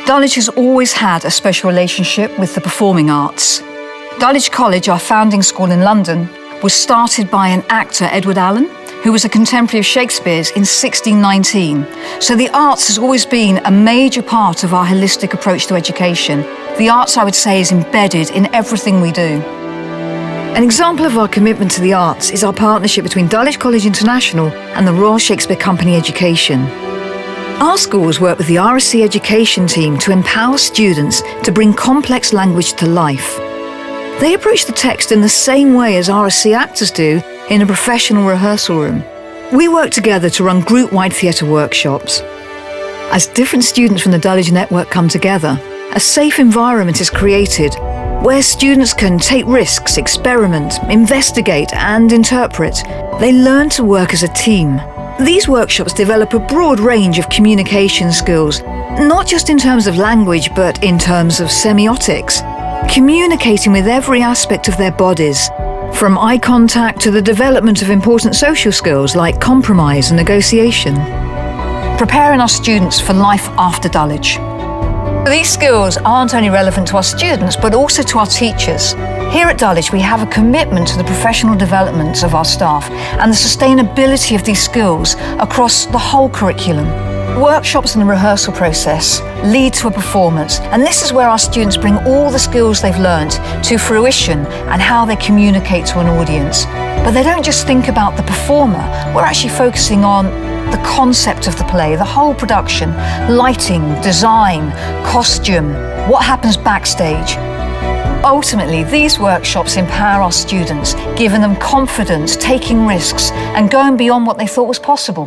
Dulwich has always had a special relationship with the performing arts. Dulwich College, our founding school in London, was started by an actor, Edward Allen, who was a contemporary of Shakespeare's in 1619. So the arts has always been a major part of our holistic approach to education. The arts, I would say, is embedded in everything we do. An example of our commitment to the arts is our partnership between Dulwich College International and the Royal Shakespeare Company Education. Our schools work with the RSC education team to empower students to bring complex language to life. They approach the text in the same way as RSC actors do in a professional rehearsal room. We work together to run group-wide theatre workshops. As different students from the Dulwich network come together, a safe environment is created where students can take risks, experiment, investigate and interpret. They learn to work as a team. These workshops develop a broad range of communication skills, not just in terms of language, but in terms of semiotics, communicating with every aspect of their bodies, from eye contact to the development of important social skills like compromise and negotiation. Preparing our students for life after Dulwich. These skills aren't only relevant to our students, but also to our teachers. Here at Dulwich, we have a commitment to the professional development of our staff and the sustainability of these skills across the whole curriculum. Workshops and the rehearsal process lead to a performance, and this is where our students bring all the skills they've learnt to fruition and how they communicate to an audience. But they don't just think about the performer, we're actually focusing on the concept of the play, the whole production, lighting, design, costume, what happens backstage. Ultimately, these workshops empower our students, giving them confidence, taking risks, and going beyond what they thought was possible.